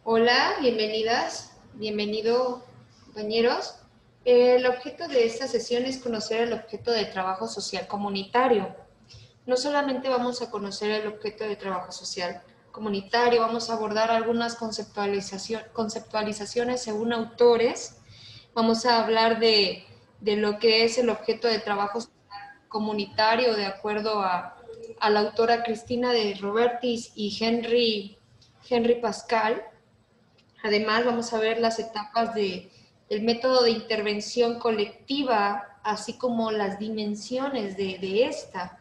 Hola, bienvenidas, bienvenido compañeros. El objeto de esta sesión es conocer el objeto de trabajo social comunitario. No solamente vamos a conocer el objeto de trabajo social comunitario, vamos a abordar algunas conceptualizaciones según autores. Vamos a hablar de lo que es el objeto de trabajo comunitario de acuerdo a la autora Cristina de Robertis y Henry Pascal. Además, vamos a ver las etapas del método de intervención colectiva, así como las dimensiones de esta,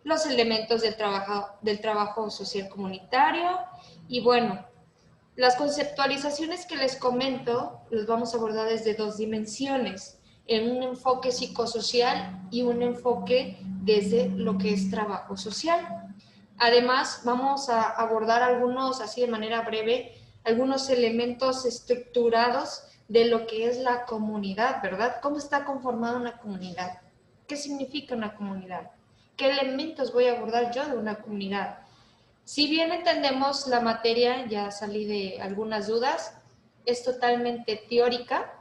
los elementos del trabajo social comunitario y bueno, las conceptualizaciones que les comento los vamos a abordar desde dos dimensiones, en un enfoque psicosocial y un enfoque desde lo que es trabajo social. Además, vamos a abordar algunos, así de manera breve, algunos elementos estructurados de lo que es la comunidad, ¿verdad? ¿Cómo está conformada una comunidad? ¿Qué significa una comunidad? ¿Qué elementos voy a abordar yo de una comunidad? Si bien entendemos la materia, ya salí de algunas dudas, es totalmente teórica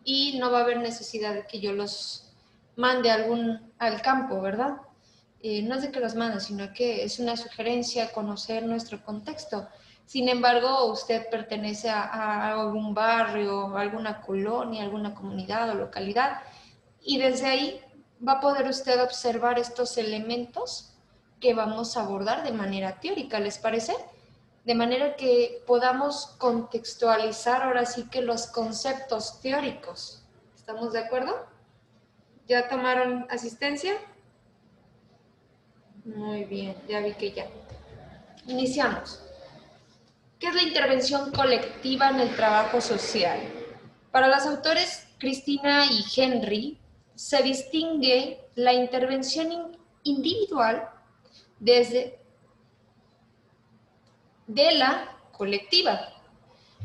y no va a haber necesidad de que yo los mande al campo, ¿verdad? No es de que los mande, sino que es una sugerencia conocer nuestro contexto. Sin embargo, usted pertenece a algún barrio, a alguna colonia, alguna comunidad o localidad, y desde ahí va a poder usted observar estos elementos que vamos a abordar de manera teórica, ¿les parece? De manera que podamos contextualizar ahora sí que los conceptos teóricos. ¿Estamos de acuerdo? ¿Ya tomaron asistencia? Muy bien, ya vi que ya. Iniciamos. ¿Qué es la intervención colectiva en el trabajo social? Para los autores Cristina y Henry, se distingue la intervención individual desde de la colectiva.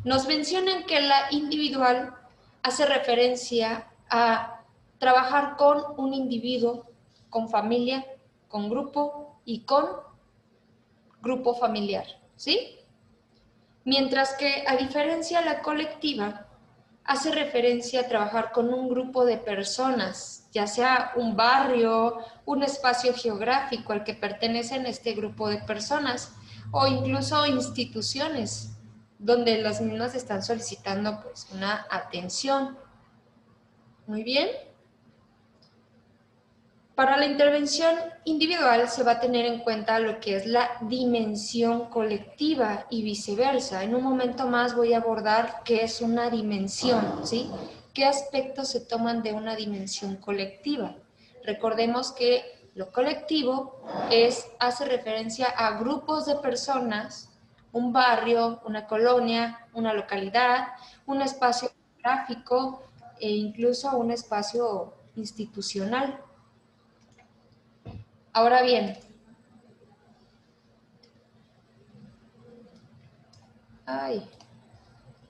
Nos mencionan que la individual hace referencia a trabajar con un individuo, con familia, con grupo y con grupo familiar, ¿sí? Mientras que, a diferencia de la colectiva, hace referencia a trabajar con un grupo de personas, ya sea un barrio, un espacio geográfico al que pertenecen este grupo de personas, o incluso instituciones, donde las mismas están solicitando pues una atención. Muy bien. Para la intervención individual se va a tener en cuenta lo que es la dimensión colectiva y viceversa. En un momento más voy a abordar qué es una dimensión, ¿sí? ¿Qué aspectos se toman de una dimensión colectiva? Recordemos que lo colectivo hace referencia a grupos de personas, un barrio, una colonia, una localidad, un espacio geográfico e incluso un espacio institucional. Ahora bien,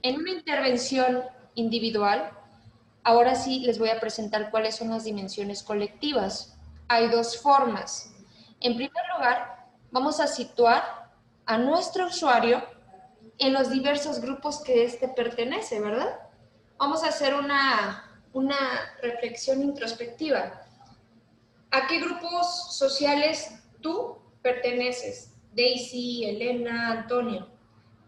en una intervención individual, ahora sí les voy a presentar cuáles son las dimensiones colectivas. Hay dos formas. En primer lugar, vamos a situar a nuestro usuario en los diversos grupos que éste pertenece, ¿verdad? Vamos a hacer una reflexión introspectiva. ¿A qué grupos sociales tú perteneces? Daisy, Elena, Antonio.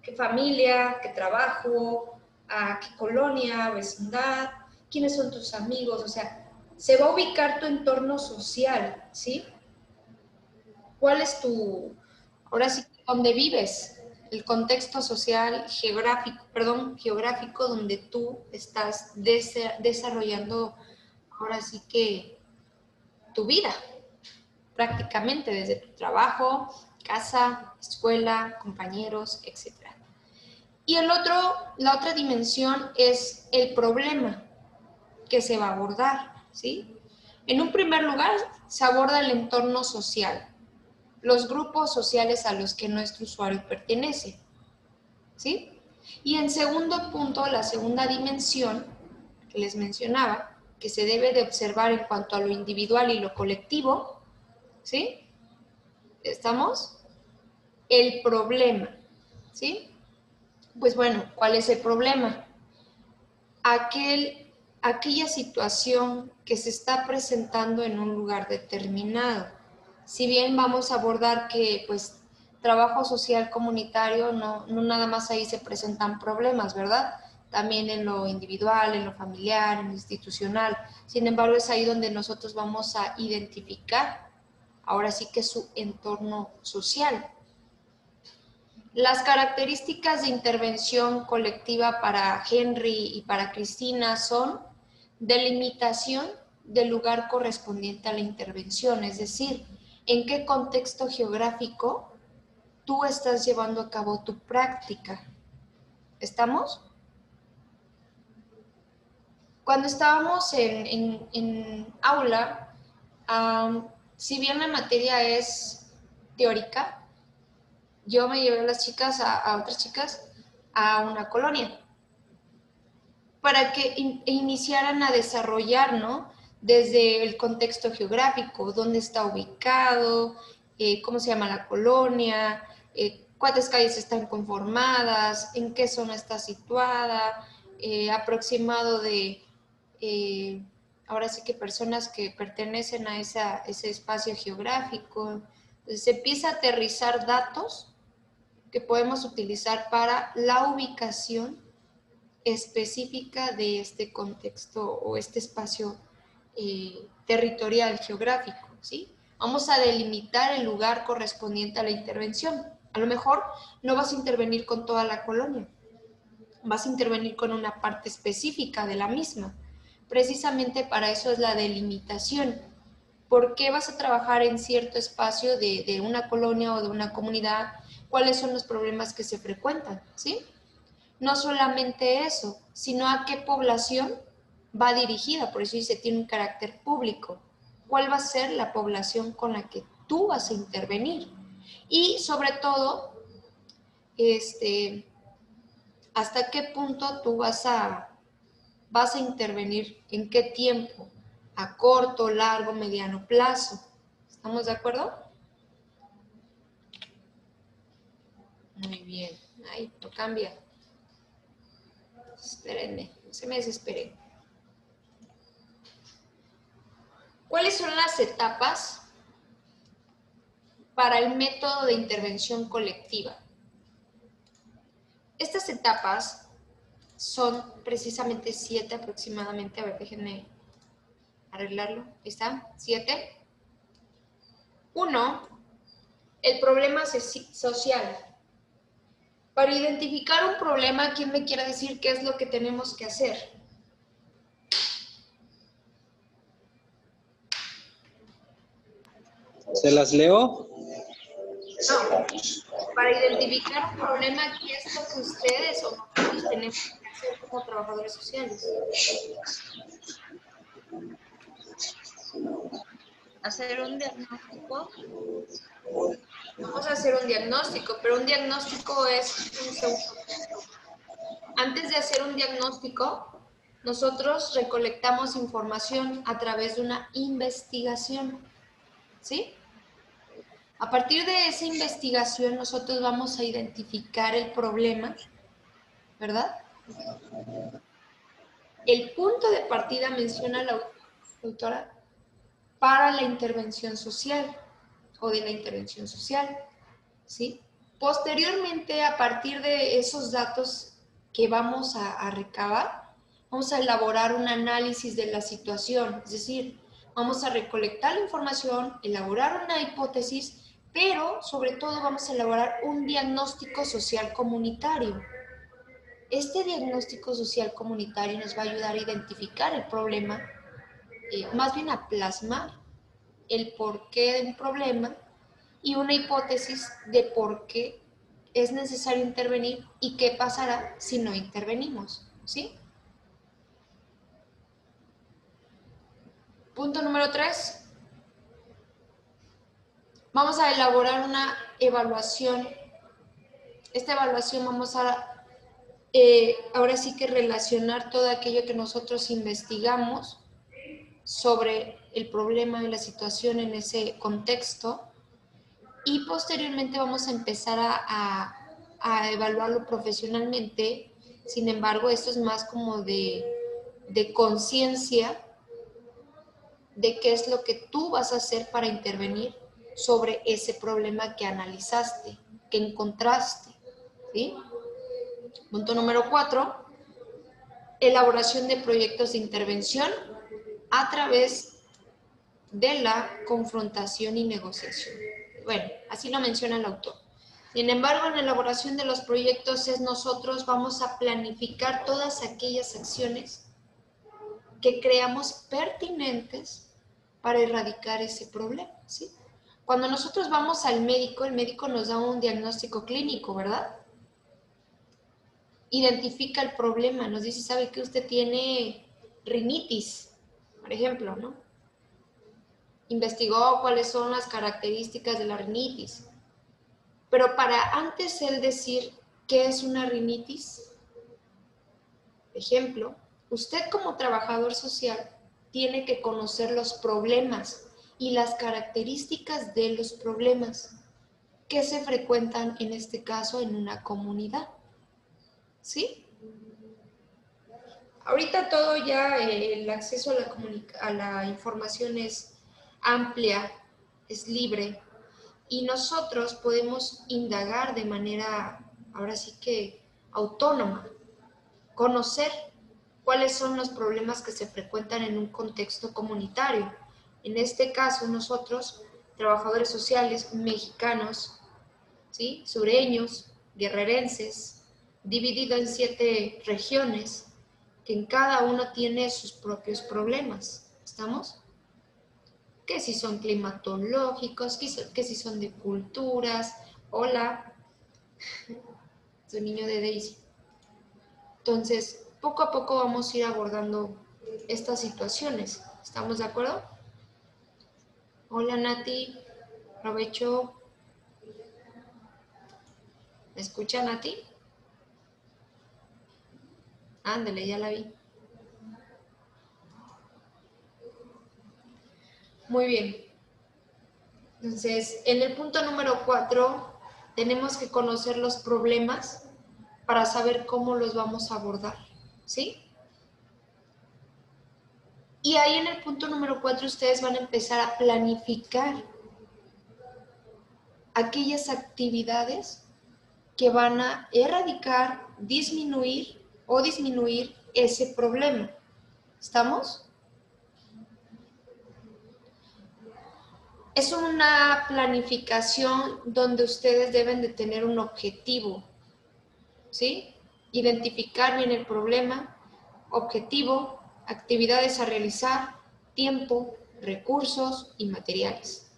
¿Qué familia? ¿Qué trabajo? ¿A qué colonia? ¿Vecindad? ¿Quiénes son tus amigos? O sea, se va a ubicar tu entorno social, ¿sí? ¿Cuál es ahora sí, dónde vives? El contexto social, geográfico donde tú estás desarrollando ahora sí que tu vida, prácticamente desde tu trabajo, casa, escuela, compañeros, etcétera. Y la otra dimensión es el problema que se va a abordar, ¿sí? En un primer lugar, se aborda el entorno social, los grupos sociales a los que nuestro usuario pertenece, ¿sí? Y en segundo punto, la segunda dimensión que les mencionaba, que se debe de observar en cuanto a lo individual y lo colectivo, ¿sí? ¿Estamos? El problema, ¿sí? Pues bueno, ¿cuál es el problema? Aquella situación que se está presentando en un lugar determinado. Si bien vamos a abordar que pues trabajo social comunitario, no nada más ahí se presentan problemas, ¿verdad? También en lo individual, en lo familiar, en lo institucional. Sin embargo, es ahí donde nosotros vamos a identificar ahora sí que su entorno social. Las características de intervención colectiva para Henry y para Cristina son delimitación del lugar correspondiente a la intervención, es decir, en qué contexto geográfico tú estás llevando a cabo tu práctica. ¿Estamos? Cuando estábamos en aula, si bien la materia es teórica, yo me llevé a las chicas, a otras chicas, a una colonia para que iniciaran a desarrollar, ¿no? Desde el contexto geográfico, dónde está ubicado, cómo se llama la colonia, cuántas calles están conformadas, en qué zona está situada, aproximado de, ahora sí que personas que pertenecen a ese espacio geográfico. Entonces se empieza a aterrizar datos que podemos utilizar para la ubicación específica de este contexto o este espacio territorial, geográfico, ¿sí? Vamos a delimitar el lugar correspondiente a la intervención. A lo mejor no vas a intervenir con toda la colonia, vas a intervenir con una parte específica de la misma. Precisamente para eso es la delimitación. ¿Por qué vas a trabajar en cierto espacio de una colonia o de una comunidad? ¿Cuáles son los problemas que se frecuentan? ¿Sí? No solamente eso, sino a qué población va dirigida, por eso dice, tiene un carácter público. ¿Cuál va a ser la población con la que tú vas a intervenir? Y sobre todo, hasta qué punto tú vas a intervenir, en qué tiempo, a corto, largo, mediano plazo. ¿Estamos de acuerdo? Muy bien. Ay, no cambia. Espérenme, no se me desesperen. ¿Cuáles son las etapas para el método de intervención colectiva? Estas etapas son precisamente 7 aproximadamente. A ver, déjenme arreglarlo. Ahí está, 7. 1. El problema social. Para identificar un problema, ¿quién me quiere decir qué es lo que tenemos que hacer? ¿Se las leo? No. Para identificar un problema, ¿qué es lo que ustedes o nosotros tenemos que hacer como trabajadores sociales? Hacer un diagnóstico. Vamos a hacer un diagnóstico, pero un diagnóstico es un segundo punto. Antes de hacer un diagnóstico, nosotros recolectamos información a través de una investigación, ¿sí? A partir de esa investigación, nosotros vamos a identificar el problema, ¿verdad? El punto de partida menciona la autora para la intervención social o de la intervención social, ¿sí? Posteriormente, a partir de esos datos que vamos a recabar, vamos a elaborar un análisis de la situación, es decir, vamos a recolectar la información, elaborar una hipótesis, pero sobre todo vamos a elaborar un diagnóstico social comunitario. Este diagnóstico social comunitario nos va a ayudar a identificar el problema, más bien a plasmar el porqué de un problema y una hipótesis de por qué es necesario intervenir y qué pasará si no intervenimos, ¿sí? Punto número 3. Vamos a elaborar una evaluación. Esta evaluación vamos a, ahora sí que relacionar todo aquello que nosotros investigamos sobre el problema y la situación en ese contexto y posteriormente vamos a empezar a a evaluarlo profesionalmente. Sin embargo, esto es más como de conciencia de qué es lo que tú vas a hacer para intervenir sobre ese problema que analizaste, que encontraste, ¿sí? Punto número 4, elaboración de proyectos de intervención a través de la confrontación y negociación. Bueno, así lo menciona el autor. Sin embargo, en la elaboración de los proyectos nosotros vamos a planificar todas aquellas acciones que creamos pertinentes para erradicar ese problema, ¿sí? Cuando nosotros vamos al médico, el médico nos da un diagnóstico clínico, ¿verdad? Identifica el problema, nos dice, ¿sabe que usted tiene rinitis, por ejemplo, ¿no? Investigó cuáles son las características de la rinitis. Pero para antes él decir qué es una rinitis, ejemplo, usted como trabajador social tiene que conocer los problemas y las características de los problemas que se frecuentan en este caso en una comunidad. ¿Sí? Ahorita todo ya, el acceso a la información es amplia, es libre, y nosotros podemos indagar de manera, ahora sí que autónoma, conocer cuáles son los problemas que se frecuentan en un contexto comunitario. En este caso, nosotros, trabajadores sociales mexicanos, ¿sí? Sureños, guerrerenses, dividido en 7 regiones, que en cada uno tiene sus propios problemas. ¿Estamos? Que si son climatológicos, que si son de culturas. Hola, soy niño de Daisy. Entonces, poco a poco vamos a ir abordando estas situaciones. ¿Estamos de acuerdo? Hola, Nati. Aprovecho. ¿Me escucha, Nati? Ándale, ya la vi. Muy bien. Entonces, en el punto número 4, tenemos que conocer los problemas para saber cómo los vamos a abordar, ¿sí? Y ahí en el punto número 4 ustedes van a empezar a planificar aquellas actividades que van a erradicar, disminuir ese problema. ¿Estamos? Es una planificación donde ustedes deben de tener un objetivo, ¿sí? Identificar bien el problema, objetivo, actividades a realizar, tiempo, recursos y materiales.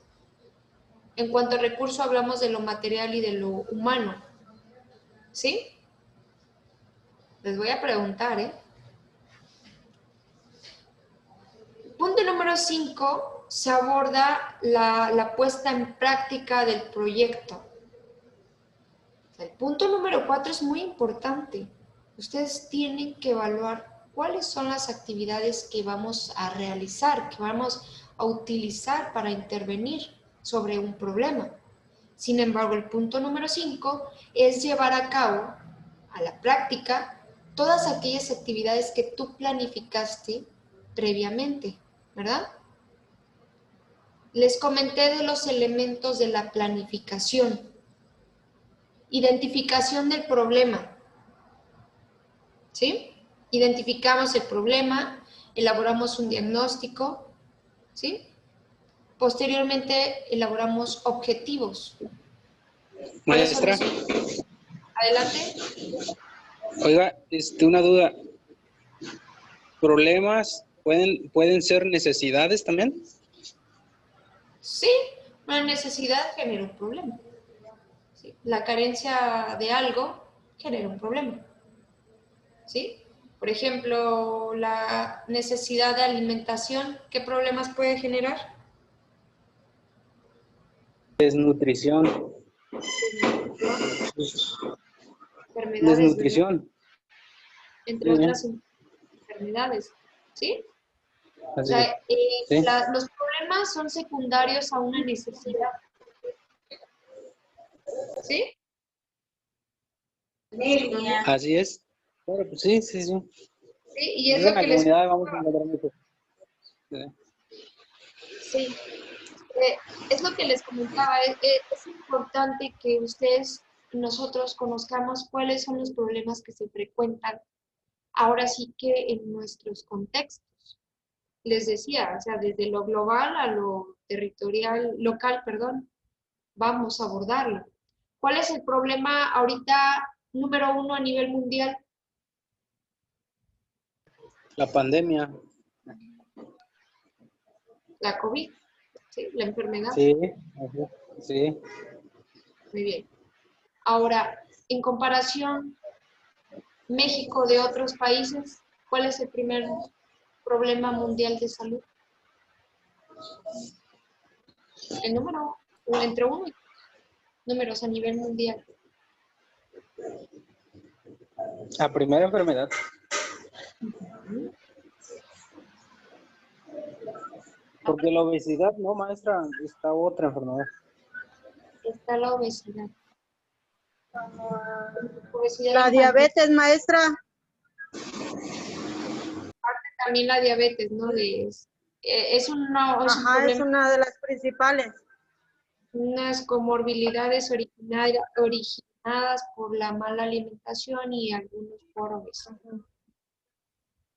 En cuanto a recurso, hablamos de lo material y de lo humano, ¿sí? Les voy a preguntar, ¿eh? Punto número 5, se aborda la puesta en práctica del proyecto. El punto número 4 es muy importante. Ustedes tienen que evaluar cuáles son las actividades que vamos a realizar, que vamos a utilizar para intervenir sobre un problema. Sin embargo, el punto número 5 es llevar a cabo, a la práctica, todas aquellas actividades que tú planificaste previamente, ¿verdad? Les comenté de los elementos de la planificación. Identificación del problema, ¿sí? Identificamos el problema, elaboramos un diagnóstico, ¿sí? Posteriormente elaboramos objetivos. Maestra, Adelante. oiga, una duda. ¿Problemas pueden ser necesidades también? Sí, una necesidad genera un problema. ¿Sí? La carencia de algo genera un problema. ¿Sí? Por ejemplo, la necesidad de alimentación, ¿qué problemas puede generar? Desnutrición. Enfermedades, ¿verdad? Desnutrición. Entre otras enfermedades. ¿Sí? O Así sea, es. Sí. los problemas son secundarios a una necesidad. ¿Sí? Así es. Bueno, pues sí, sí, sí. Sí, y es En lo la que les comunidad vamos a encontrar mucho. sí, es lo que les comentaba. Es importante que ustedes, nosotros conozcamos cuáles son los problemas que se frecuentan ahora sí que en nuestros contextos. Les decía, o sea, desde lo global a lo territorial, local, perdón, vamos a abordarlo. ¿Cuál es el problema ahorita número uno a nivel mundial? La pandemia. La COVID, ¿sí? La enfermedad. Sí, ajá, sí. Muy bien. Ahora, en comparación México de otros países, ¿cuál es el primer problema mundial de salud? El número, entre uno y números a nivel mundial. La primera enfermedad. Porque la obesidad, no, maestra, está otra enfermedad. Está la obesidad. Obesidad La infantil. diabetes, maestra. También la diabetes, ¿no? Es un Ajá, es problema, una de las principales. unas comorbilidades originadas por la mala alimentación y algunos por obesidad.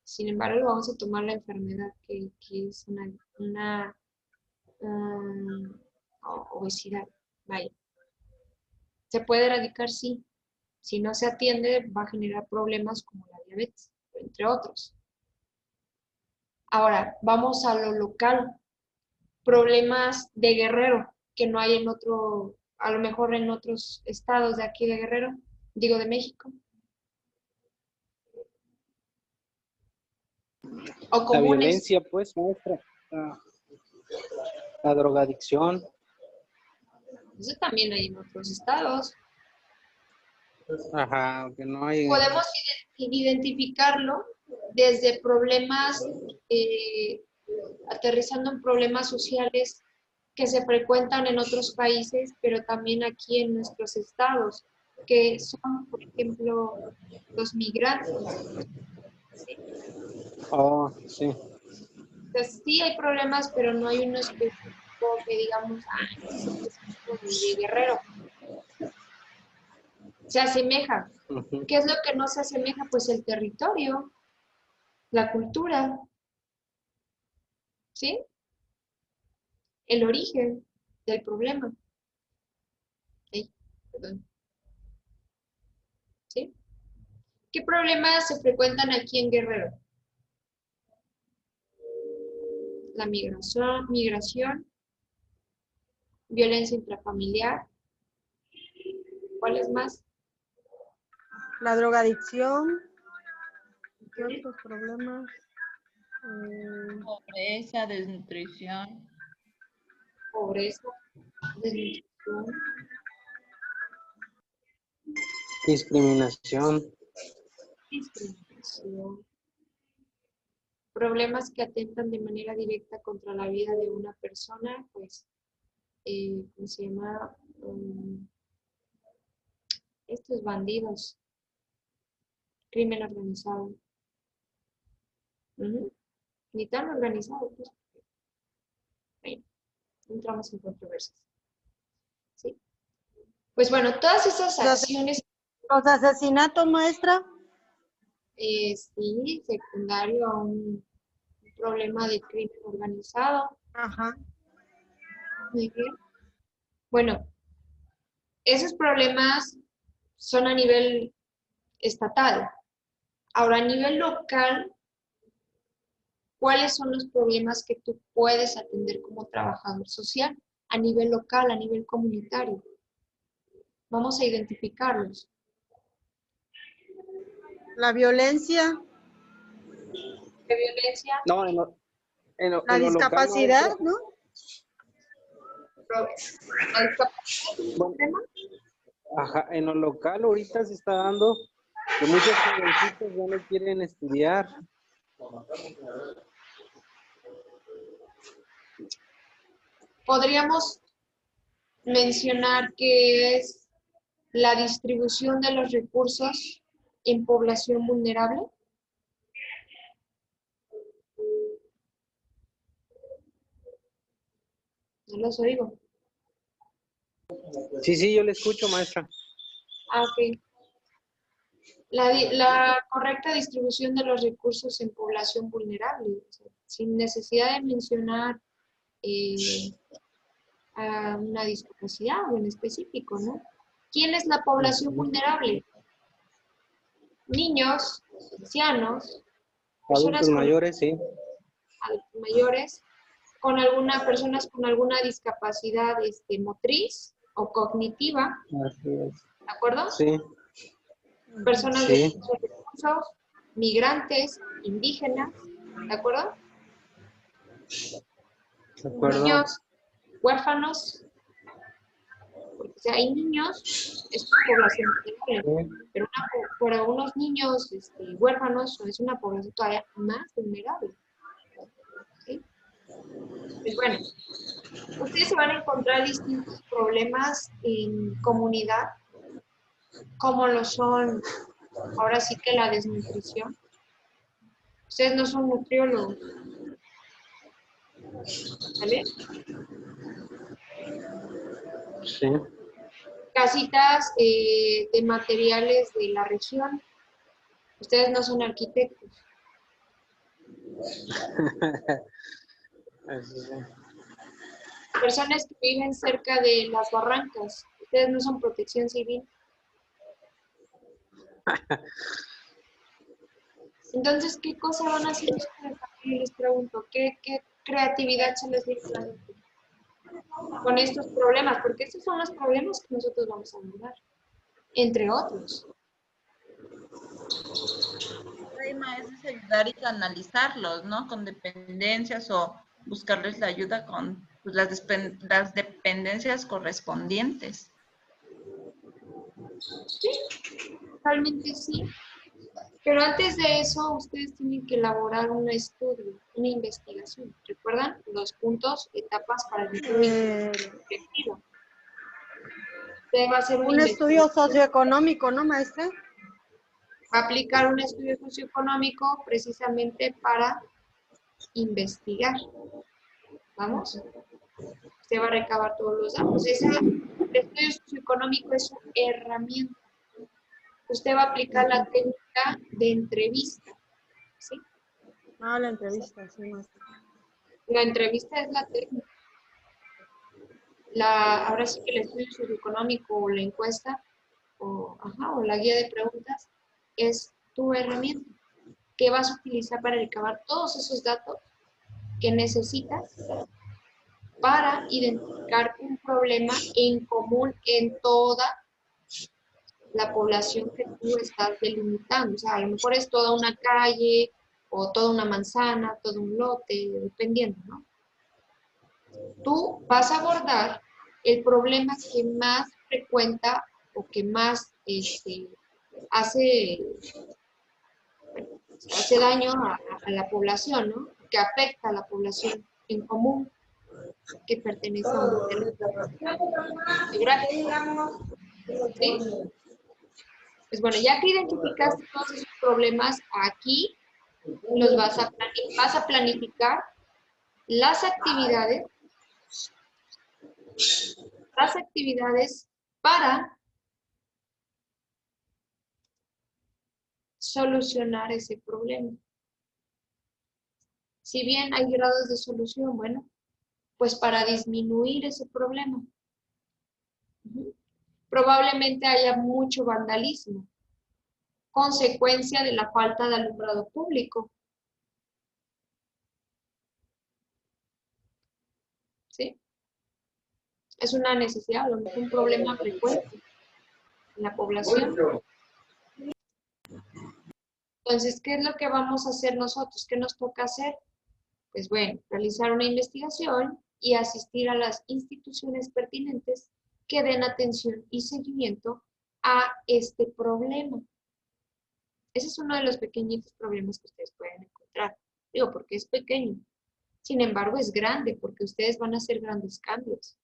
Sin embargo, vamos a tomar la enfermedad que es una obesidad. Vaya. ¿Se puede erradicar? Sí. Si no se atiende, va a generar problemas como la diabetes, entre otros. Ahora, vamos a lo local. Problemas de Guerrero, que no hay en otro, a lo mejor en otros estados de aquí de Guerrero, digo de México. O La comunes. violencia, pues, maestra. La drogadicción. Eso también hay en otros estados. Ajá, que no hay. Podemos identificarlo desde problemas, aterrizando en problemas sociales que se frecuentan en otros países, pero también aquí en nuestros estados, que son, por ejemplo, los migrantes. ¿Sí? Oh, sí. Entonces, sí hay problemas, pero no hay uno específico que digamos, este es específico de Guerrero. Se asemeja. Ujú. ¿Qué es lo que no se asemeja? Pues el territorio, la cultura, ¿sí? El origen del problema. Ay, perdón. ¿Sí? ¿Qué problemas se frecuentan aquí en Guerrero? La migración, violencia intrafamiliar. ¿Cuáles más? La drogadicción. ¿Qué otros problemas? Pobreza, desnutrición. Pobreza, desnutrición, Discriminación. discriminación. Problemas que atentan de manera directa contra la vida de una persona, pues, ¿cómo se llama? Estos bandidos, crimen organizado. Ni tan organizado, pues. Bueno, entramos en controversias. ¿Sí? Pues bueno, todas esas acciones, Los asesinatos, maestra. sí, secundario a un problema de crimen organizado. Ajá. Muy bien. Bueno, esos problemas son a nivel estatal. Ahora, a nivel local, ¿cuáles son los problemas que tú puedes atender como trabajador social? A nivel local, a nivel comunitario. Vamos a identificarlos. La violencia. ¿De violencia? No, La en lo local, discapacidad, maestra. ¿no? ¿La discapacidad es un Bueno, problema? ajá, en lo local ahorita se está dando que muchos jovencitos ya no quieren estudiar. Podríamos mencionar que es la distribución de los recursos en población vulnerable. No los oigo. Sí, yo le escucho, maestra. Ah, ok. La correcta distribución de los recursos en población vulnerable, o sea, sin necesidad de mencionar a una discapacidad o en específico, ¿no? ¿Quién es la población vulnerable? Niños, ancianos, personas Adultos mayores, sí. adultos mayores, personas con alguna discapacidad motriz o cognitiva, Así es. ¿de acuerdo? Sí, Personas de sí, escasos recursos, migrantes, indígenas, ¿de acuerdo? de acuerdo. Niños huérfanos, porque si hay niños, es una población vulnerable, Sí. pero unos niños huérfanos es una población todavía más vulnerable. ¿Sí? Pues bueno, ustedes se van a encontrar distintos problemas en comunidad, como lo son, ahora sí que la desnutrición. Ustedes no son nutriólogos, ¿vale? Sí. Casitas de materiales de la región. Ustedes no son arquitectos. Así es. Personas que viven cerca de las barrancas. Ustedes no son protección civil. Entonces, ¿qué cosa van a hacer ustedes? Aquí les pregunto, ¿qué creatividad se les viene a la mente con estos problemas? Porque estos son los problemas que nosotros vamos a abordar, entre otros. Hay maestros ayudar y canalizarlos, ¿no? Con dependencias o buscarles la ayuda con pues, las dependencias correspondientes. Sí, realmente sí. Pero antes de eso, ustedes tienen que elaborar un estudio, una investigación. ¿Recuerdan? Los puntos, etapas para el objetivo. Usted va a hacer una Un estudio investigación, socioeconómico, ¿no, maestra? va a aplicar un estudio socioeconómico precisamente para investigar. ¿Vamos? Usted va a recabar todos los datos. El estudio socioeconómico es su herramienta. Usted va a aplicar la técnica de entrevista. ¿Sí? Ah, la entrevista, sí, maestra. La entrevista es la técnica. Ahora sí que el estudio socioeconómico o la encuesta o la guía de preguntas es tu herramienta que vas a utilizar para recabar todos esos datos que necesitas para identificar un problema en común en toda la población que tú estás delimitando. O sea, a lo mejor es toda una calle o toda una manzana, todo un lote, dependiendo, ¿no? Tú vas a abordar el problema que más frecuenta o que más hace daño a la población, ¿no? Que afecta a la población en común que pertenece a un territorio geográfico. ¿Sí? Pues bueno, ya que identificaste todos esos problemas, aquí los vas a planificar las actividades para solucionar ese problema. Si bien hay grados de solución, bueno, pues para disminuir ese problema. Probablemente haya mucho vandalismo, consecuencia de la falta de alumbrado público. ¿Sí? Es una necesidad, un problema frecuente en la población. Entonces, ¿qué es lo que vamos a hacer nosotros? ¿Qué nos toca hacer? Pues bueno, realizar una investigación y asistir a las instituciones pertinentes que den atención y seguimiento a este problema. Ese es uno de los pequeñitos problemas que ustedes pueden encontrar. Digo, porque es pequeño. Sin embargo, es grande porque ustedes van a hacer grandes cambios.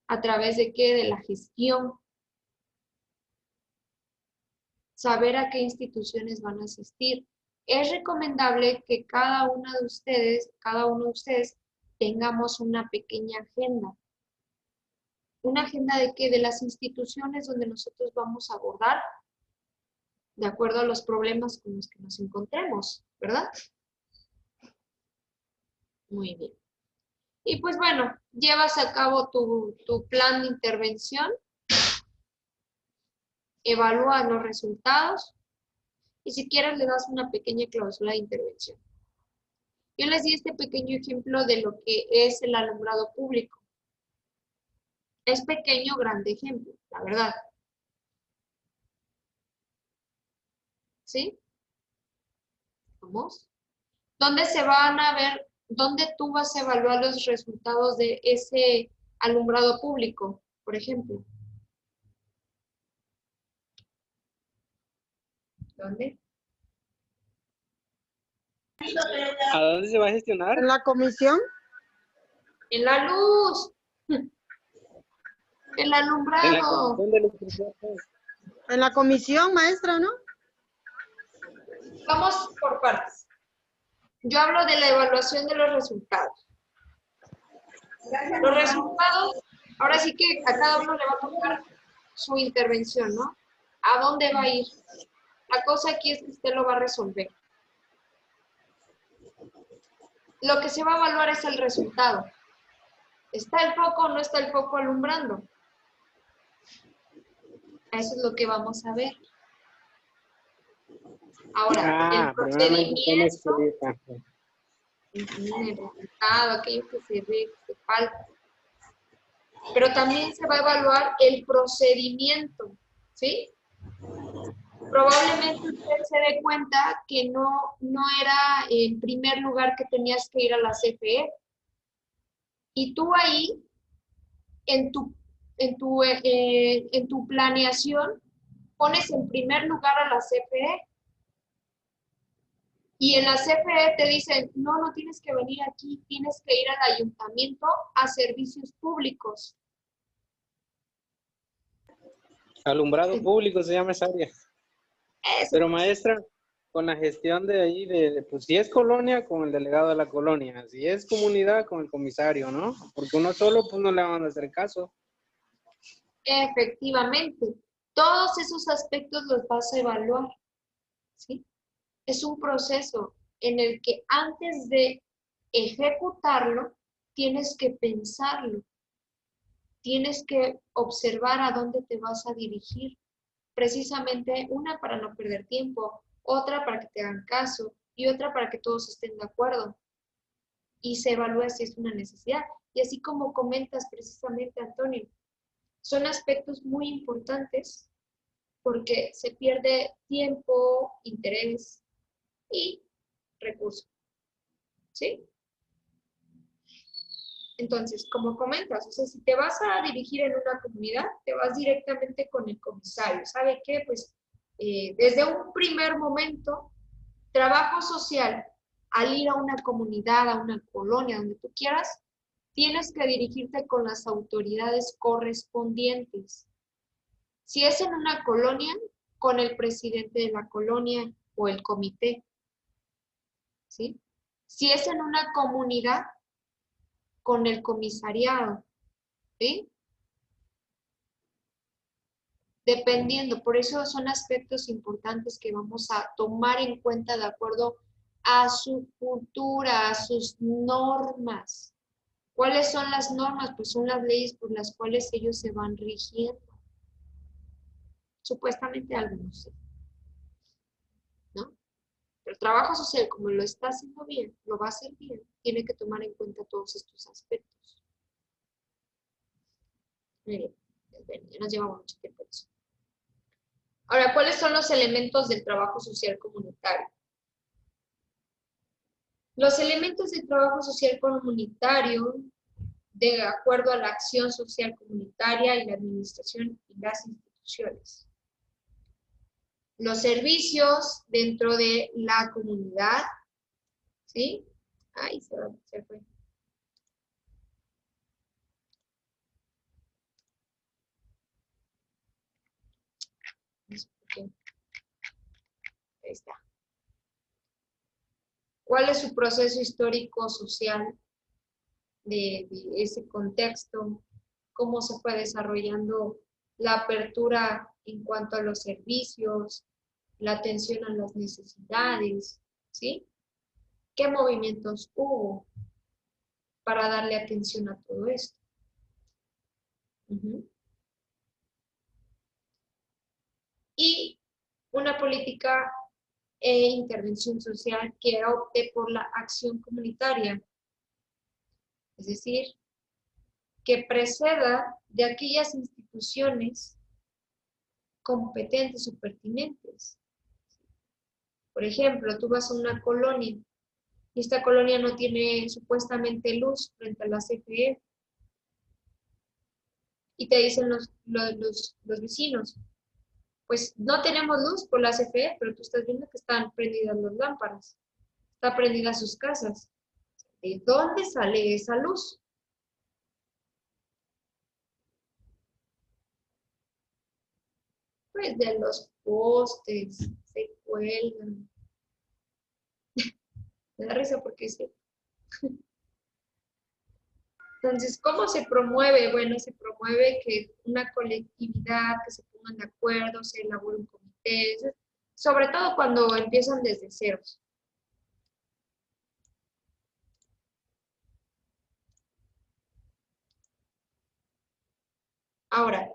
¿A través de qué? De la gestión saber a qué instituciones van a asistir. Es recomendable que cada uno de ustedes tengamos una pequeña agenda. ¿Una agenda de qué? De las instituciones donde nosotros vamos a abordar de acuerdo a los problemas con los que nos encontremos, ¿verdad? Muy bien. Y pues bueno, llevas a cabo tu plan de intervención, evalúas los resultados y si quieres le das una pequeña cláusula de intervención. Yo les di este pequeño ejemplo de lo que es el alumbrado público. Es pequeño, grande ejemplo, la verdad. ¿Sí? Vamos. ¿Dónde se van a ver, dónde tú vas a evaluar los resultados de ese alumbrado público, por ejemplo? ¿Dónde? ¿A dónde se va a gestionar? En la comisión, En la luz. El En la alumbrado. comisión de electricidad. en la comisión, maestra, ¿no? Vamos por partes. Yo hablo de la evaluación de los resultados. Los resultados, ahora sí que a cada uno le va a tocar su intervención, ¿no? ¿A dónde va a ir? La cosa aquí es que usted lo va a resolver. Lo que se va a evaluar es el resultado. ¿Está el foco o no está el foco alumbrando? Eso es lo que vamos a ver. Ahora, el Primeramente tienes procedimiento, que... el resultado, aquello que se ve, que se falta. Pero también se va a evaluar el procedimiento, ¿sí? Probablemente usted se dé cuenta que no era en primer lugar que tenías que ir a la CFE. Y tú ahí, en tu planeación, pones en primer lugar a la CFE. Y en la CFE te dicen, no tienes que venir aquí, tienes que ir al ayuntamiento a servicios públicos. Alumbrado público se llama esa área. Eso. Pero maestra, con la gestión de ahí, pues si es colonia, con el delegado de la colonia. Si es comunidad, con el comisario, ¿no? Porque uno solo, pues no le van a hacer caso. Efectivamente, todos esos aspectos los vas a evaluar, ¿sí? Es un proceso en el que antes de ejecutarlo, tienes que pensarlo, tienes que observar a dónde te vas a dirigir. Precisamente una para no perder tiempo, otra para que te hagan caso y otra para que todos estén de acuerdo y se evalúe si es una necesidad. Y así como comentas precisamente, Antonio, son aspectos muy importantes porque se pierde tiempo, interés y recursos. ¿Sí? Entonces, como comentas, o sea, si te vas a dirigir en una comunidad, te vas directamente con el comisario. ¿Sabe qué? Pues desde un primer momento, trabajo social, al ir a una comunidad, a una colonia, donde tú quieras, tienes que dirigirte con las autoridades correspondientes. Si es en una colonia, con el presidente de la colonia o el comité, ¿sí? Si es en una comunidad, con el comisariado, ¿sí? Dependiendo, por eso son aspectos importantes que vamos a tomar en cuenta de acuerdo a su cultura, a sus normas. ¿Cuáles son las normas? Pues son las leyes por las cuales ellos se van rigiendo. Supuestamente algunos sí, ¿no? Pero el trabajo social, como lo está haciendo bien, lo va a hacer bien, tiene que tomar en cuenta todos estos aspectos. Miren, ya nos llevamos mucho tiempo eso. Ahora, ¿cuáles son los elementos del trabajo social comunitario? Los elementos del trabajo social comunitario, de acuerdo a la acción social comunitaria y la administración y las instituciones. Los servicios dentro de la comunidad, ¿sí? Ay, se fue. Ahí está. ¿Cuál es su proceso histórico social de ese contexto? ¿Cómo se fue desarrollando la apertura en cuanto a los servicios, la atención a las necesidades, ¿sí? ¿Qué movimientos hubo para darle atención a todo esto? Y una política e intervención social que opte por la acción comunitaria, es decir, que preceda de aquellas instituciones competentes o pertinentes. Por ejemplo, tú vas a una colonia y esta colonia no tiene supuestamente luz frente a la CFE y te dicen los vecinos, pues no tenemos luz por la CFE, pero tú estás viendo que están prendidas las lámparas, están prendidas sus casas. ¿De dónde sale esa luz? Pues de los postes, se cuelgan. Me da risa porque sí. Entonces, ¿cómo se promueve? Bueno, se promueve que una colectividad, que se pongan de acuerdo, se elabore un comité, sobre todo cuando empiezan desde ceros. Ahora,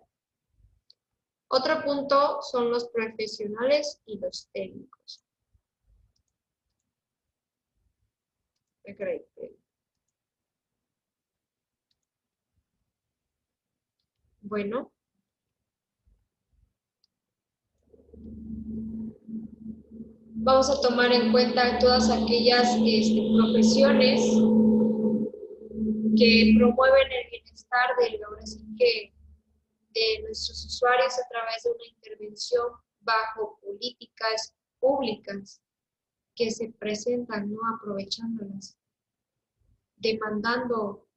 otro punto son los profesionales y los técnicos. Bueno. Vamos a tomar en cuenta todas aquellas profesiones que promueven el bienestar de nuestros usuarios a través de una intervención bajo políticas públicas que se presentan, ¿no? Aprovechándolas, demandando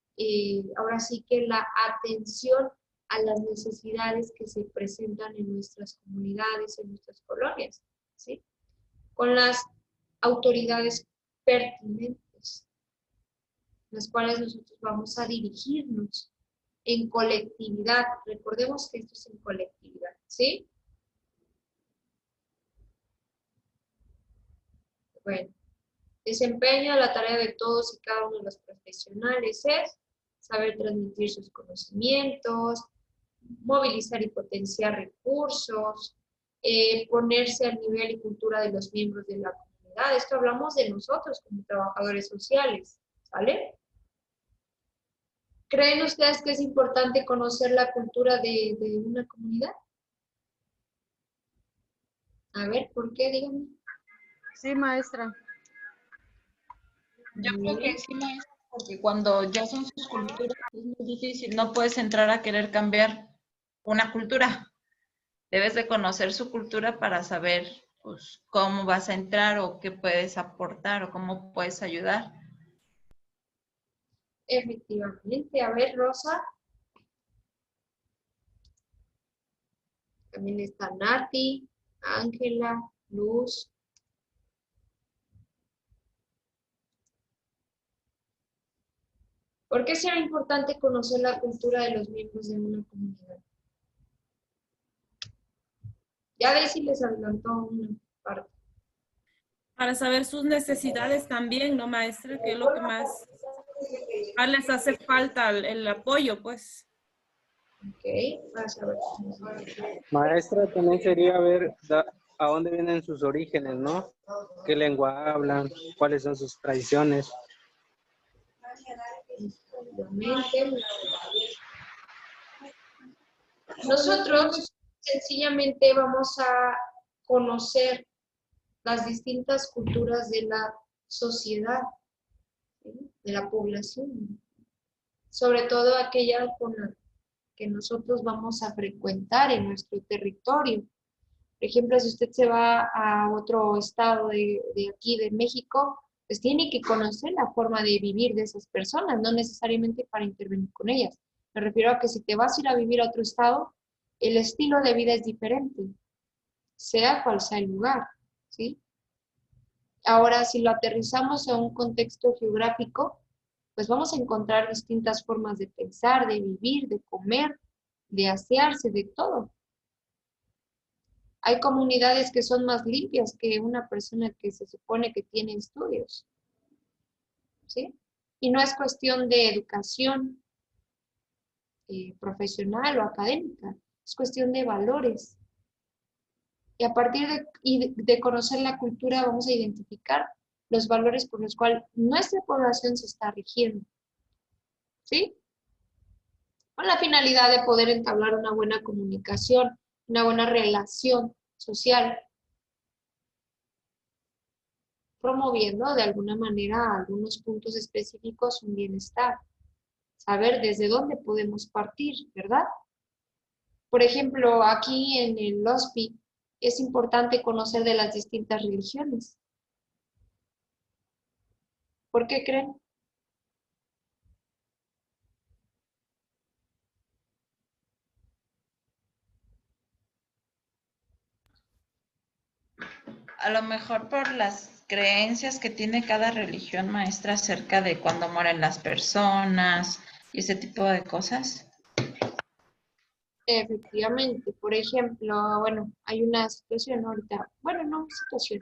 ahora sí que la atención a las necesidades que se presentan en nuestras comunidades, en nuestras colonias, ¿sí? Con las autoridades pertinentes, las cuales nosotros vamos a dirigirnos en colectividad. Recordemos que esto es en colectividad, ¿sí? Bueno, desempeño la tarea de todos y cada uno de los profesionales es saber transmitir sus conocimientos, movilizar y potenciar recursos, ponerse al nivel y cultura de los miembros de la comunidad. Esto hablamos de nosotros como trabajadores sociales, ¿vale? ¿Creen ustedes que es importante conocer la cultura de una comunidad? A ver, ¿por qué? Díganme. Sí, maestra. Yo creo que sí, maestra, porque cuando ya son sus culturas es muy difícil, no puedes entrar a querer cambiar una cultura. Debes de conocer su cultura para saber pues, cómo vas a entrar o qué puedes aportar o cómo puedes ayudar. Efectivamente. A ver, Rosa. También está Nati, Ángela, Luz. ¿Por qué será importante conocer la cultura de los miembros de una comunidad? Ya Daisy les adelantó una parte. Para saber sus necesidades también, ¿no, maestra? Que es lo que más les hace falta, el apoyo, pues. Ok, vas a ver. Maestra, también sería ver a dónde vienen sus orígenes, ¿no? ¿Qué lengua hablan? ¿Cuáles son sus tradiciones? Nosotros sencillamente vamos a conocer las distintas culturas de la sociedad, ¿sí? De la población, sobre todo aquella con la que nosotros vamos a frecuentar en nuestro territorio. Por ejemplo, si usted se va a otro estado de aquí, de México, pues tiene que conocer la forma de vivir de esas personas, no necesariamente para intervenir con ellas. Me refiero a que si te vas a ir a vivir a otro estado, el estilo de vida es diferente, sea cual sea el lugar, ¿sí? ¿sí? Ahora, si lo aterrizamos a un contexto geográfico, pues vamos a encontrar distintas formas de pensar, de vivir, de comer, de asearse, de todo. Hay comunidades que son más limpias que una persona que se supone que tiene estudios, ¿sí? Y no es cuestión de educación profesional o académica, es cuestión de valores. Y a partir de conocer la cultura vamos a identificar los valores por los cuales nuestra población se está rigiendo, ¿sí? Con la finalidad de poder entablar una buena comunicación, una buena relación social, promoviendo de alguna manera algunos puntos específicos un bienestar. Saber desde dónde podemos partir, ¿verdad? Por ejemplo, aquí en el OSPI es importante conocer de las distintas religiones. ¿Por qué creen? A lo mejor por las creencias que tiene cada religión, maestra, acerca de cuándo mueren las personas y ese tipo de cosas. Efectivamente, por ejemplo, bueno, hay una situación ahorita, bueno, no situación,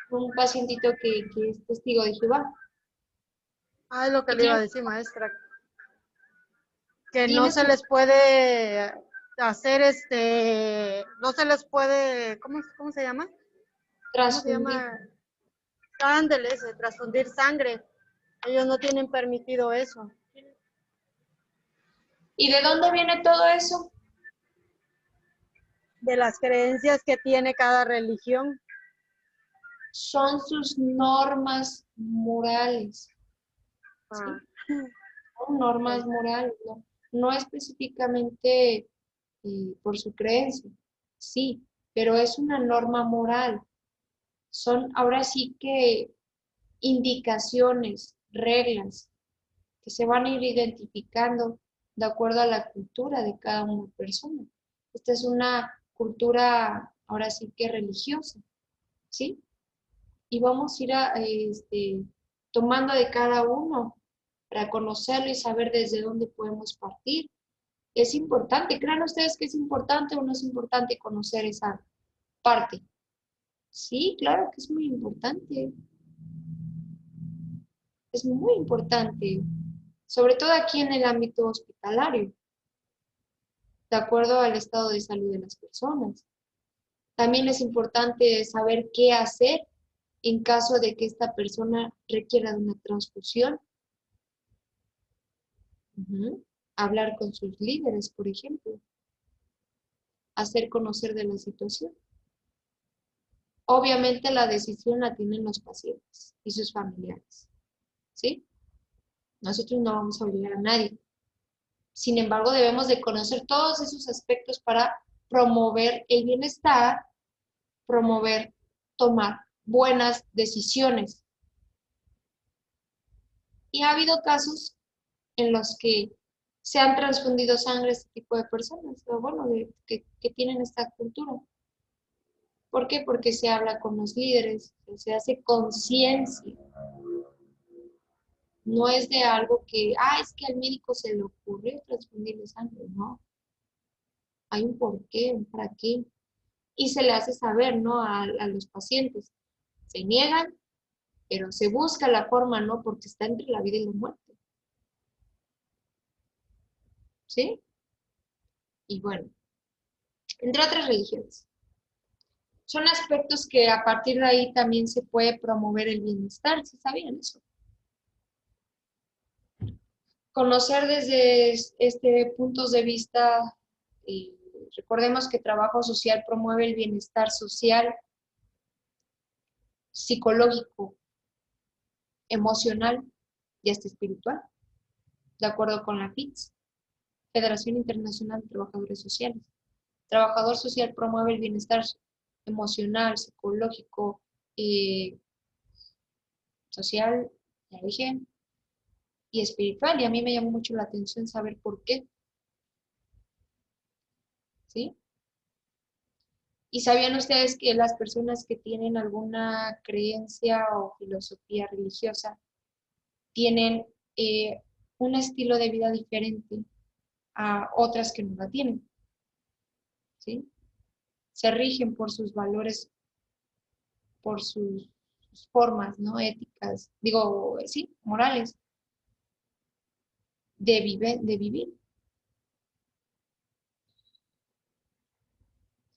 un pacientito que es testigo de Jehová. Ah, es lo que Y le iba a tiene, decir, maestra, que no tiene se su les puede hacer no se les puede, ¿cómo se llama? ¿Cómo se transfundir. llama? Ándeles, transfundir sangre. Ellos no tienen permitido eso. ¿Y de dónde viene todo eso? De las creencias que tiene cada religión. Son sus normas morales, ¿sí? Ah, Son normas ok. morales, ¿no? No específicamente por su creencia, sí, pero es una norma moral. Son ahora sí que indicaciones, reglas que se van a ir identificando de acuerdo a la cultura de cada una persona. Esta es una cultura ahora sí que religiosa, ¿sí? Y vamos a ir tomando de cada uno para conocerlo y saber desde dónde podemos partir. Es importante, crean ustedes que es importante o no es importante conocer esa parte. Sí, claro que es muy importante. Es muy importante, sobre todo aquí en el ámbito hospitalario, de acuerdo al estado de salud de las personas. También es importante saber qué hacer en caso de que esta persona requiera de una transfusión. Hablar con sus líderes, por ejemplo, hacer conocer de la situación. Obviamente la decisión la tienen los pacientes y sus familiares, ¿sí? Nosotros no vamos a obligar a nadie. Sin embargo, debemos de conocer todos esos aspectos para promover el bienestar, promover, tomar buenas decisiones. Y ha habido casos en los que se han transfundido sangre a este tipo de personas, o bueno, que tienen esta cultura. ¿Por qué? Porque se habla con los líderes, se hace conciencia. No es de algo que, es que al médico se le ocurrió transfundirle sangre, no. Hay un porqué, un para qué. Y se le hace saber, ¿no? A los pacientes. Se niegan, pero se busca la forma, ¿no? Porque está entre la vida y la muerte. ¿Sí? Y bueno, entre otras religiones. Son aspectos que a partir de ahí también se puede promover el bienestar, ¿sí sabían eso? Conocer desde puntos de vista, recordemos que trabajo social promueve el bienestar social, psicológico, emocional y hasta espiritual, de acuerdo con la FITS, Federación Internacional de Trabajadores Sociales. Trabajador social promueve el bienestar emocional, psicológico, social, ya dije, y espiritual. Y a mí me llamó mucho la atención saber por qué, ¿sí? ¿Y sabían ustedes que las personas que tienen alguna creencia o filosofía religiosa tienen un estilo de vida diferente a otras que no la tienen? ¿Sí? Se rigen por sus valores, por sus formas, ¿no? Éticas, digo, sí, morales, de vivir.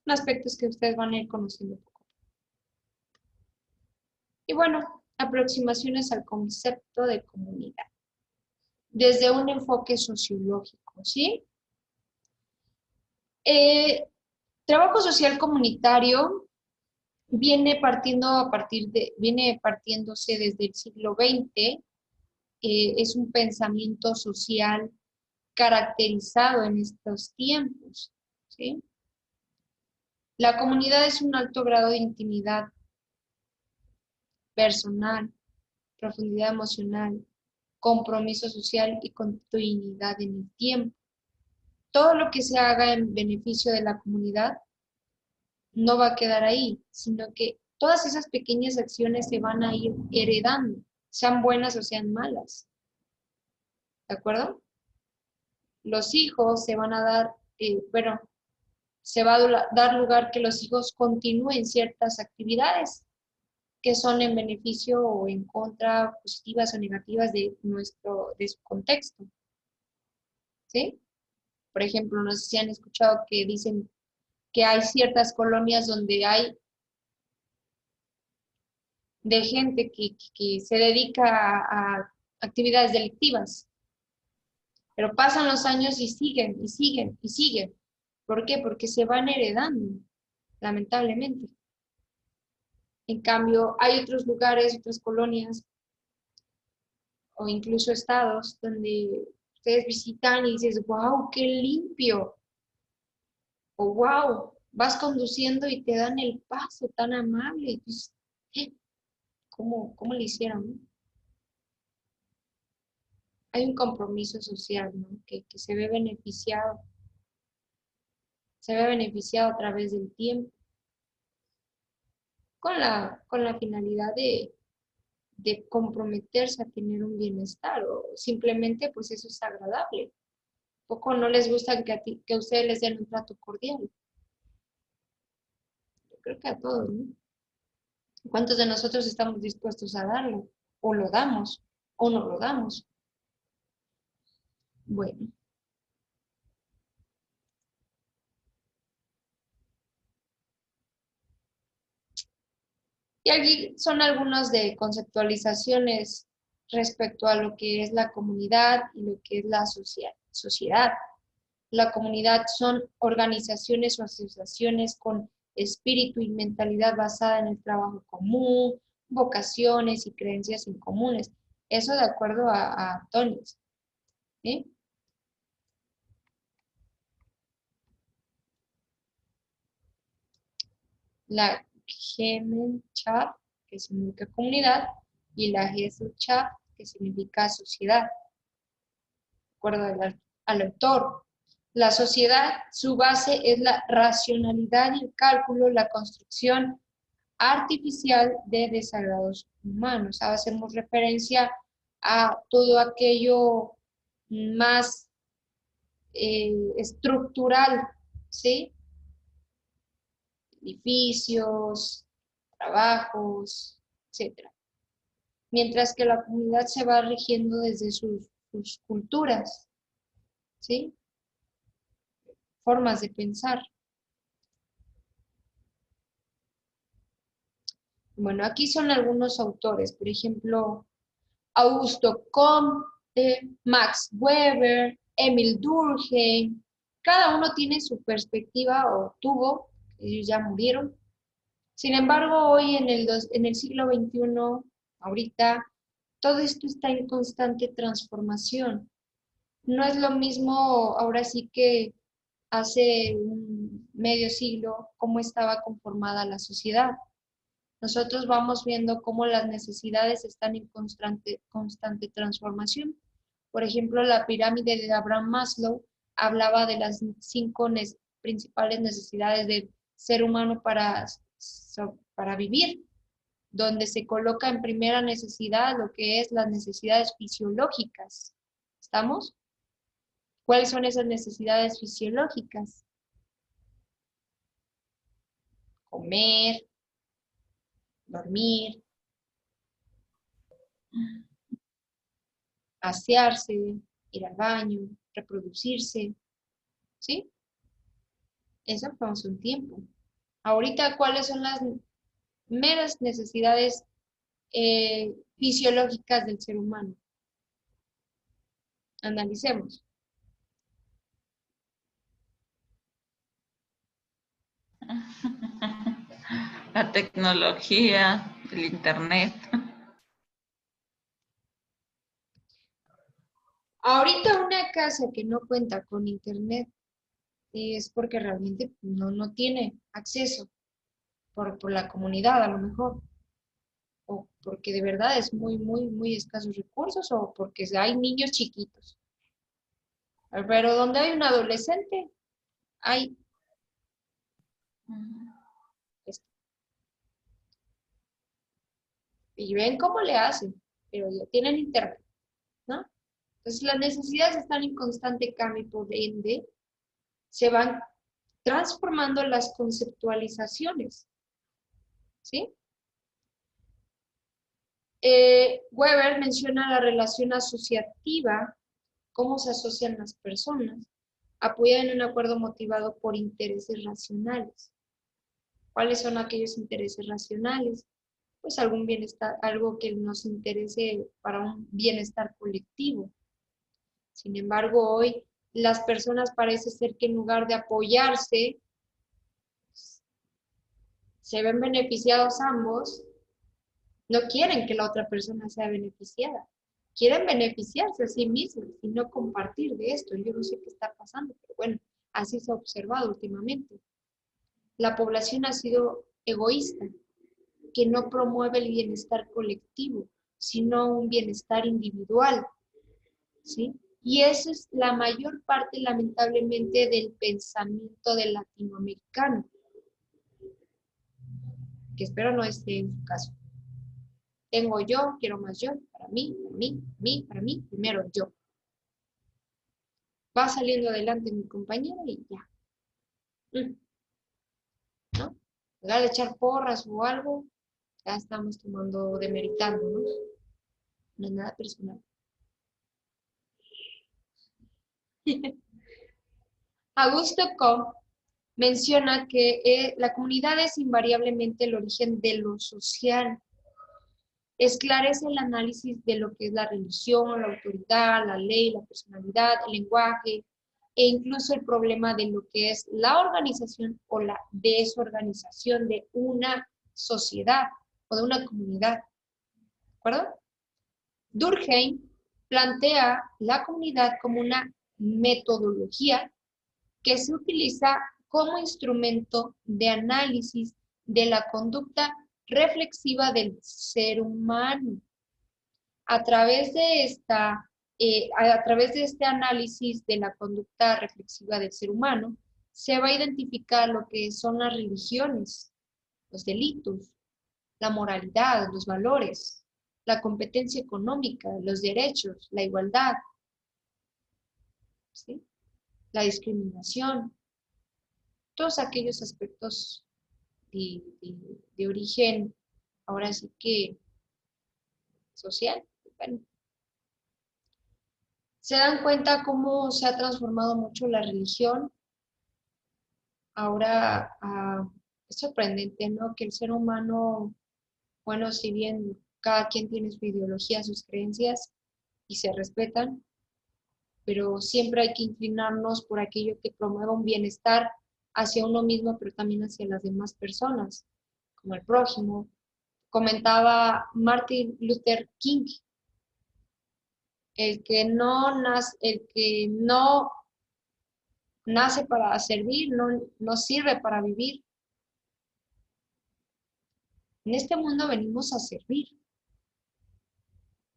Son aspectos que ustedes van a ir conociendo poco a poco. Y bueno, aproximaciones al concepto de comunidad, desde un enfoque sociológico, ¿sí? Trabajo social comunitario viene partiéndose desde el siglo XX, es un pensamiento social caracterizado en estos tiempos, ¿sí? La comunidad es un alto grado de intimidad personal, profundidad emocional, compromiso social y continuidad en el tiempo. Todo lo que se haga en beneficio de la comunidad no va a quedar ahí, sino que todas esas pequeñas acciones se van a ir heredando, sean buenas o sean malas. ¿De acuerdo? Los hijos se van a dar, se va a dar lugar que los hijos continúen ciertas actividades que son en beneficio o en contra, positivas o negativas de su contexto. ¿Sí? Por ejemplo, no sé si han escuchado que dicen que hay ciertas colonias donde hay de gente que se dedica a actividades delictivas, pero pasan los años y siguen, y siguen, y siguen. ¿Por qué? Porque se van heredando, lamentablemente. En cambio, hay otros lugares, otras colonias, o incluso estados, donde ustedes visitan y dices, wow, qué limpio, o wow, vas conduciendo y te dan el paso tan amable. Y dices, ¿cómo le hicieron? Hay un compromiso social, ¿no? Que se ve beneficiado a través del tiempo, con la finalidad de comprometerse a tener un bienestar, o simplemente pues eso es agradable. Poco no les gusta que a ustedes les den un trato cordial. Yo creo que a todos, ¿no? ¿Cuántos de nosotros estamos dispuestos a darlo? O lo damos, o no lo damos. Bueno. Y aquí son algunas de conceptualizaciones respecto a lo que es la comunidad y lo que es la sociedad. La comunidad son organizaciones o asociaciones con espíritu y mentalidad basada en el trabajo común, vocaciones y creencias incomunes. Eso de acuerdo a Tony. ¿Sí? La Gemeinschaft, que significa comunidad, y la Gesellschaft, que significa sociedad. De acuerdo al autor. La sociedad, su base es la racionalidad y el cálculo, la construcción artificial de desagrados humanos. Hacemos referencia a todo aquello más estructural, ¿sí? Edificios, trabajos, etc. Mientras que la comunidad se va rigiendo desde sus culturas, ¿sí? Formas de pensar. Bueno, aquí son algunos autores, por ejemplo, Augusto Comte, Max Weber, Emil Durkheim. Cada uno tiene su perspectiva, o tuvo, ellos ya murieron. Sin embargo, hoy en el siglo XXI, ahorita, todo esto está en constante transformación. No es lo mismo ahora sí que hace un medio siglo cómo estaba conformada la sociedad. Nosotros vamos viendo cómo las necesidades están en constante transformación. Por ejemplo, la pirámide de Abraham Maslow hablaba de las 5 principales necesidades del ser humano para vivir, donde se coloca en primera necesidad lo que es las necesidades fisiológicas. ¿Estamos? ¿Cuáles son esas necesidades fisiológicas? Comer, dormir, asearse, ir al baño, reproducirse, ¿sí? Eso fue hace un tiempo. Ahorita, ¿cuáles son las meras necesidades fisiológicas del ser humano? Analicemos. La tecnología, el internet. Ahorita una casa que no cuenta con internet es porque realmente no tiene acceso por la comunidad a lo mejor, o porque de verdad es muy escasos recursos, o porque hay niños chiquitos. Pero donde hay un adolescente, hay esto. Y ven cómo le hacen, pero ya tienen internet, ¿no? Entonces las necesidades están en constante cambio y por ende se van transformando las conceptualizaciones, ¿sí? Weber menciona la relación asociativa, cómo se asocian las personas, apoyada en un acuerdo motivado por intereses racionales. ¿Cuáles son aquellos intereses racionales? Pues algún bienestar, algo que nos interese para un bienestar colectivo. Sin embargo, hoy las personas parece ser que en lugar de apoyarse, se ven beneficiados ambos, no quieren que la otra persona sea beneficiada. Quieren beneficiarse a sí mismos y no compartir de esto. Yo no sé qué está pasando, pero bueno, así se ha observado últimamente. La población ha sido egoísta, que no promueve el bienestar colectivo, sino un bienestar individual, ¿sí? Y esa es la mayor parte, lamentablemente, del pensamiento del latinoamericano, que espero no esté en su caso. Tengo yo, quiero más yo, para mí, para mí, primero yo. Va saliendo adelante mi compañera y ya. ¿No? En lugar de echar porras o algo, ya estamos tomando, demeritándonos. No es nada personal. Augusto Comte menciona que la comunidad es invariablemente el origen de lo social. Esclarece el análisis de lo que es la religión, la autoridad, la ley, la personalidad, el lenguaje, e incluso el problema de lo que es la organización o la desorganización de una sociedad o de una comunidad. ¿De acuerdo? Durkheim plantea la comunidad como una metodología que se utiliza como instrumento de análisis de la conducta reflexiva del ser humano. A través de este análisis de la conducta reflexiva del ser humano, se va a identificar lo que son las religiones, los delitos, la moralidad, los valores, la competencia económica, los derechos, la igualdad, ¿sí? La discriminación, todos aquellos aspectos de origen, ahora sí que social. Bueno, se dan cuenta cómo se ha transformado mucho la religión. Ahora es sorprendente, ¿no? Que el ser humano, bueno, si bien cada quien tiene su ideología, sus creencias y se respetan, pero siempre hay que inclinarnos por aquello que promueva un bienestar hacia uno mismo, pero también hacia las demás personas, como el prójimo. Comentaba Martin Luther King, el que no nace para servir, no sirve para vivir. En este mundo venimos a servir.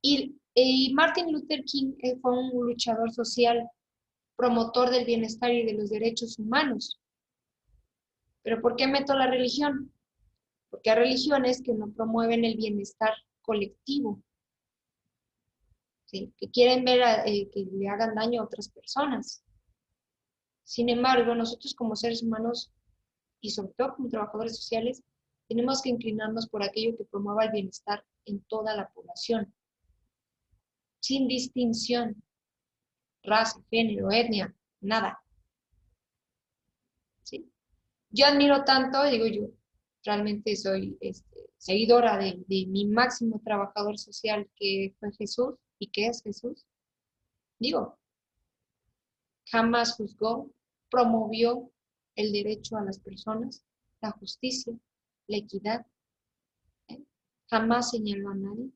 Y Martin Luther King fue un luchador social, promotor del bienestar y de los derechos humanos. ¿Pero por qué meto la religión? Porque hay religiones que no promueven el bienestar colectivo, ¿sí? Que quieren ver que le hagan daño a otras personas. Sin embargo, nosotros como seres humanos y sobre todo como trabajadores sociales, tenemos que inclinarnos por aquello que promueva el bienestar en toda la población, sin distinción, raza, género, etnia, nada. ¿Sí? Yo admiro tanto, digo yo, realmente soy seguidora de mi máximo trabajador social que fue Jesús y que es Jesús. Digo, jamás juzgó, promovió el derecho a las personas, la justicia, la equidad. ¿Eh? Jamás señaló a nadie.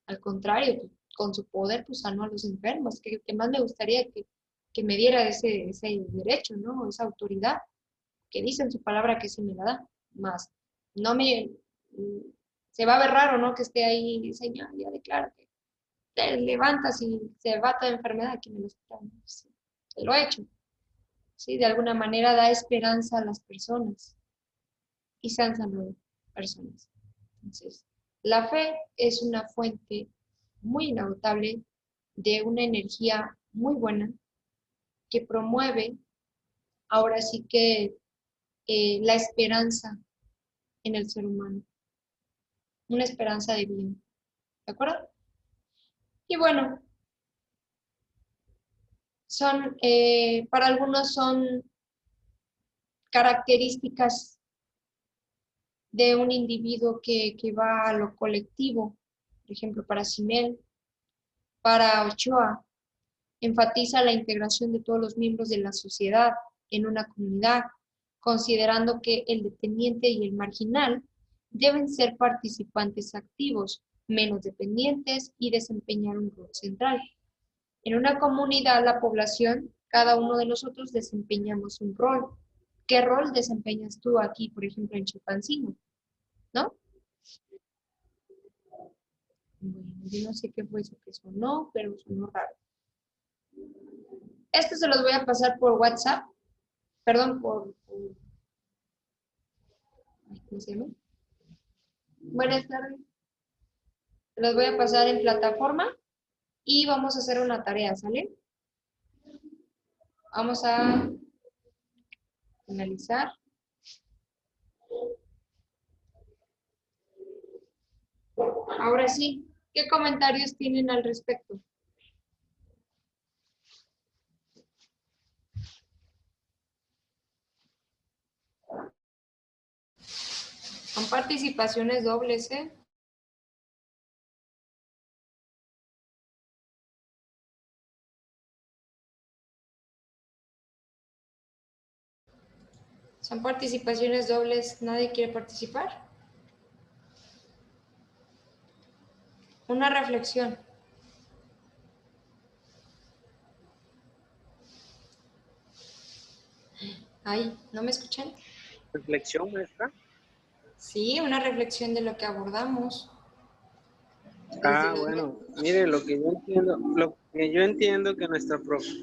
Al contrario, pues, con su poder pues sanó a los enfermos, que más me gustaría que me diera ese derecho, ¿no? Esa autoridad, que dice en su palabra que sí me la da, más no me, se va a ver raro, ¿no? Que esté ahí, Señor, ya declaro que te levantas y se bata de enfermedad aquí en el hospital. Sí, lo he hecho, ¿sí? De alguna manera da esperanza a las personas y se han sanado personas. Entonces, la fe es una fuente muy inagotable de una energía muy buena que promueve ahora sí que la esperanza en el ser humano, una esperanza de bien, ¿de acuerdo? Y bueno, para algunos son características de un individuo que va a lo colectivo, por ejemplo, para Simel, para Ochoa, enfatiza la integración de todos los miembros de la sociedad en una comunidad, considerando que el dependiente y el marginal deben ser participantes activos, menos dependientes y desempeñar un rol central. En una comunidad, la población, cada uno de nosotros desempeñamos un rol. ¿Qué rol desempeñas tú aquí, por ejemplo, en Chilpancingo? ¿No? Bueno, yo no sé qué fue eso que sonó, pero sonó raro. Esto se los voy a pasar por WhatsApp, perdón, ¿cómo se llama? Buenas tardes. Se los voy a pasar en plataforma y vamos a hacer una tarea, ¿sale? Vamos a analizar. Ahora sí, ¿qué comentarios tienen al respecto? Son participaciones dobles, ¿eh? Son participaciones dobles. ¿Nadie quiere participar? Una reflexión. Ay, ¿no me escuchan? Reflexión, maestra. Sí, una reflexión de lo que abordamos. Bueno, mire, lo que yo entiendo que nuestra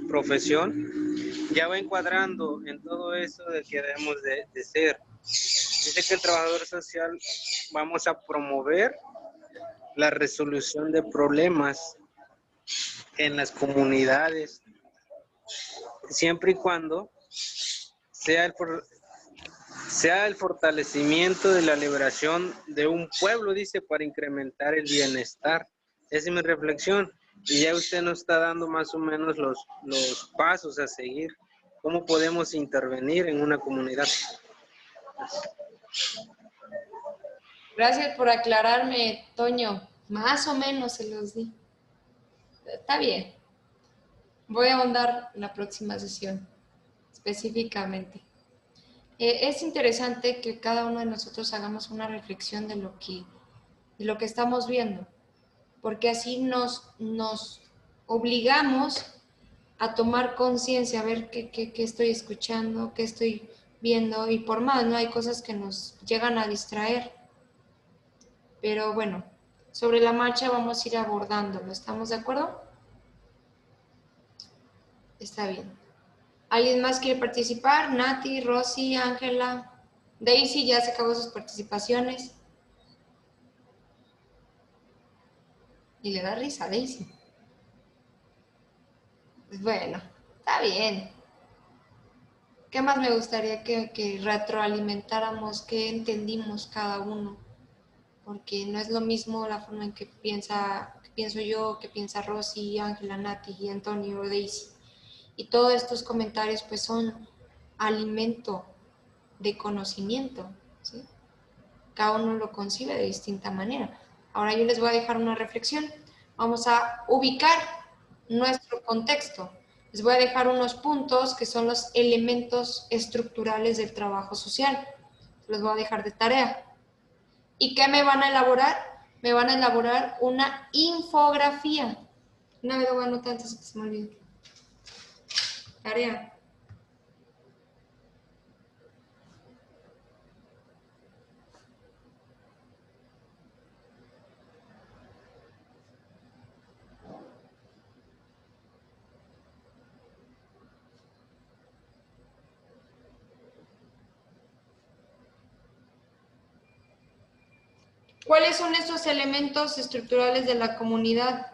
profesión ya va encuadrando en todo eso de que debemos de ser. Dice que el trabajador social vamos a promover la resolución de problemas en las comunidades, siempre y cuando sea el fortalecimiento de la liberación de un pueblo, dice, para incrementar el bienestar. Esa es mi reflexión. Y ya usted nos está dando más o menos los pasos a seguir. ¿Cómo podemos intervenir en una comunidad? Gracias por aclararme, Toño. Más o menos se los di. Está bien. Voy a ahondar en la próxima sesión, específicamente. Es interesante que cada uno de nosotros hagamos una reflexión de lo que estamos viendo, porque así nos obligamos a tomar conciencia, a ver qué estoy escuchando, qué estoy viendo, y por más, ¿no? Hay cosas que nos llegan a distraer. Pero bueno, sobre la marcha vamos a ir abordándolo. ¿Estamos de acuerdo? Está bien. ¿Alguien más quiere participar? Nati, Rosy, Ángela, Daisy, ya se acabó sus participaciones. Y le da risa a Daisy. Pues bueno, está bien. ¿Qué más me gustaría que retroalimentáramos, que entendimos cada uno? Porque no es lo mismo la forma en que pienso yo, que piensa Rosy, Ángela, Nati, y Antonio, Daisy. Y todos estos comentarios pues son alimento de conocimiento, ¿sí? Cada uno lo concibe de distinta manera. Ahora yo les voy a dejar una reflexión. Vamos a ubicar nuestro contexto. Les voy a dejar unos puntos que son los elementos estructurales del trabajo social. Los voy a dejar de tarea. ¿Y qué me van a elaborar? Me van a elaborar una infografía. Una vez lo voy a anotar antes de que se me olvide. Tarea. ¿Cuáles son esos elementos estructurales de la comunidad?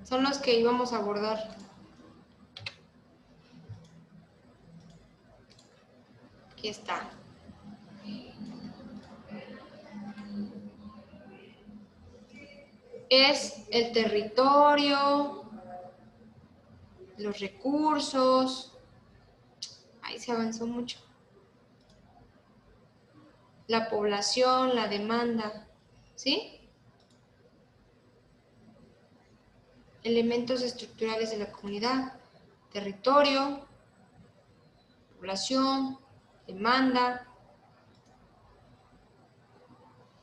Son los que íbamos a abordar. Aquí está. Es el territorio, los recursos. Ahí se avanzó mucho. La población, la demanda, ¿sí? Elementos estructurales de la comunidad, territorio, población, demanda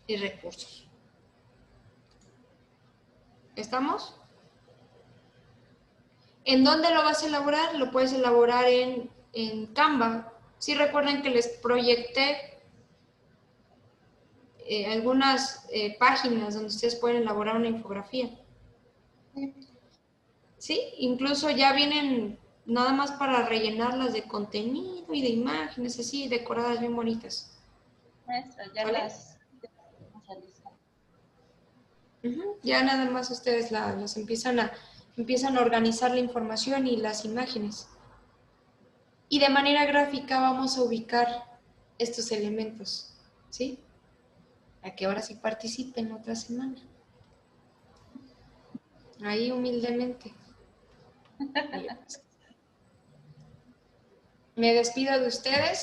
y recursos. ¿Estamos? ¿En dónde lo vas a elaborar? Lo puedes elaborar en Canva. Sí, recuerden que les proyecté algunas páginas donde ustedes pueden elaborar una infografía. Sí, incluso ya vienen nada más para rellenarlas de contenido y de imágenes así decoradas bien bonitas. Maestra, ya ¿Vale? las vamos a realizar. Ya nada más ustedes las empiezan a organizar la información y las imágenes. Y de manera gráfica vamos a ubicar estos elementos, ¿sí? A que ahora sí participen otra semana. Ahí humildemente. Me despido de ustedes.